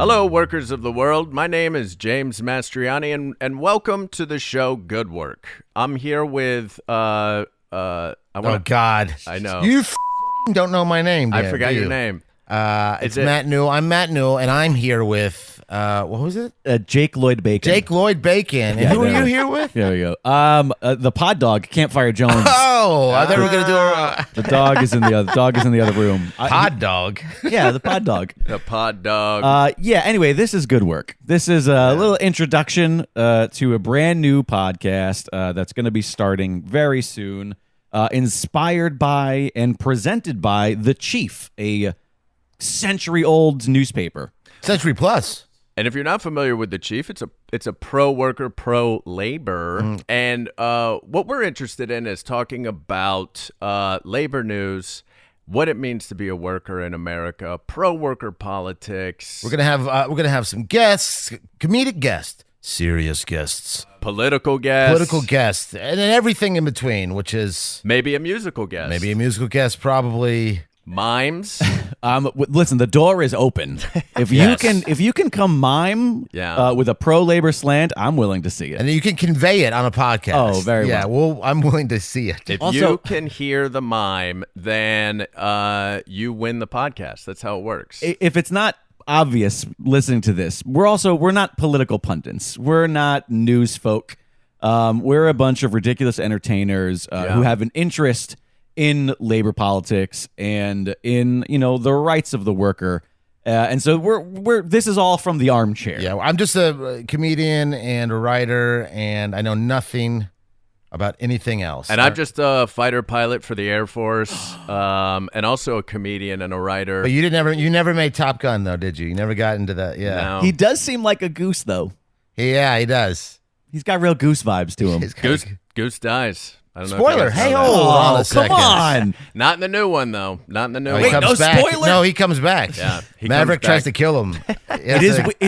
Hello, workers of the world. My name is James Mastriani, and welcome to the show Good Work. I'm here with Oh, God. I know. You don't know my name, Dan, I forgot do your you? name. It's Matt Newell. I'm Matt Newell, and I'm here with, what was it? Jake Lloyd Bacon. Jake Lloyd Bacon. And Yeah, who are there you we here with? There we go. The pod dog, Campfire Jones. Oh, I thought we were going to do a The dog is in the other room. pod dog. Yeah, the pod dog. The pod dog. Yeah. Anyway, this is Good Work. This is a little introduction to a brand new podcast that's going to be starting very soon. Inspired by and presented by The Chief, a century-old newspaper. Century Plus. And if you're not familiar with The Chief, it's a pro-worker, pro-labor. And what we're interested in is talking about labor news, what it means to be a worker in America, pro-worker politics. We're gonna have some guests, comedic guests, serious guests, political guests, and then everything in between, which is maybe a musical guest. maybe a musical guest, probably. Mimes. Listen, the door is open. If you can come mime with a pro labor slant, I'm willing to see it. And you can convey it on a podcast. Oh, very well. Well, I'm willing to see it. If Also- you can hear the mime, then you win the podcast. That's how it works. If it's not obvious listening to this, we're not political pundits. We're not news folk. We're a bunch of ridiculous entertainers who have an interest in labor politics and in the rights of the worker, and so we're this is all from the armchair. Yeah, I'm just a comedian and a writer, and I know nothing about anything else. And I'm just a fighter pilot for the Air Force, and also a comedian and a writer. But you never made Top Gun though, did you? You never got into that. Yeah, No. He does seem like a goose, though. yeah, he does. He's got real goose vibes to him. He's kinda- Goose dies. I don't know if you Spoiler! guys Hey, know that. hold on a come second. on! Not in the new one though. Not in the new He Wait, one. comes no back. spoiler? No, he comes back. Yeah, he Maverick comes tries back. to kill him. It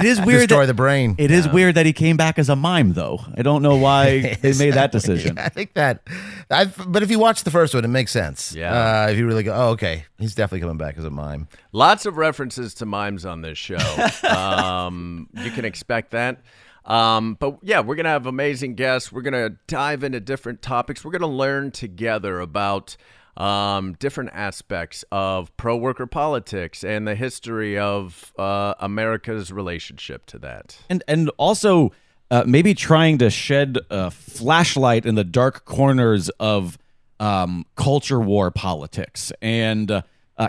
is weird. Destroy that, the brain. It is weird that he came back as a mime, though. I don't know why they made that decision. I think that. But if you watch the first one, it makes sense. Yeah. If you really go, oh, okay, he's definitely coming back as a mime. Lots of references to mimes on this show. You can expect that. But yeah, we're going to have amazing guests. We're going to dive into different topics. We're going to learn together about different aspects of pro-worker politics and the history of America's relationship to that. And also maybe trying to shed a flashlight in the dark corners of culture war politics and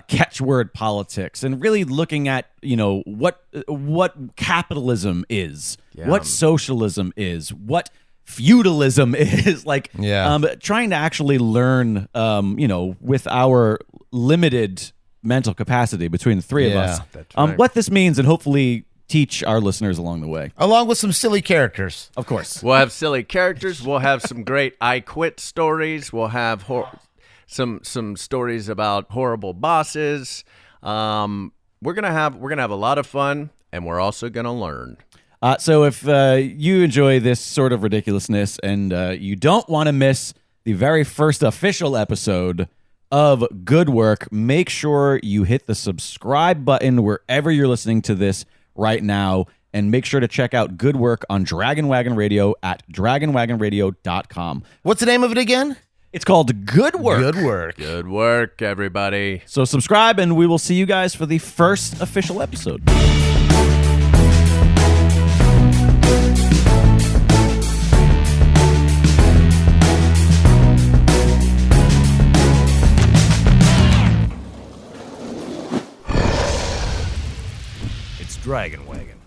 catchword politics, and really looking at what capitalism is, what socialism is, what feudalism is, trying to actually learn with our limited mental capacity between the three of us, That's right. what this means, and hopefully teach our listeners along the way. Along with some silly characters. Of course. We'll have silly characters. We'll have some great I quit stories. We'll have some stories about horrible bosses. We're gonna have a lot of fun, and we're also gonna learn. So if you enjoy this sort of ridiculousness and you don't want to miss the very first official episode of Good Work, make sure you hit the subscribe button wherever you're listening to this right now, and make sure to check out Good Work on Dragon Wagon Radio at dragonwagonradio.com. What's the name of it again? It's called Good Work. Good Work. Good work, everybody. So subscribe, and we will see you guys for the first official episode. It's Dragon Wagon.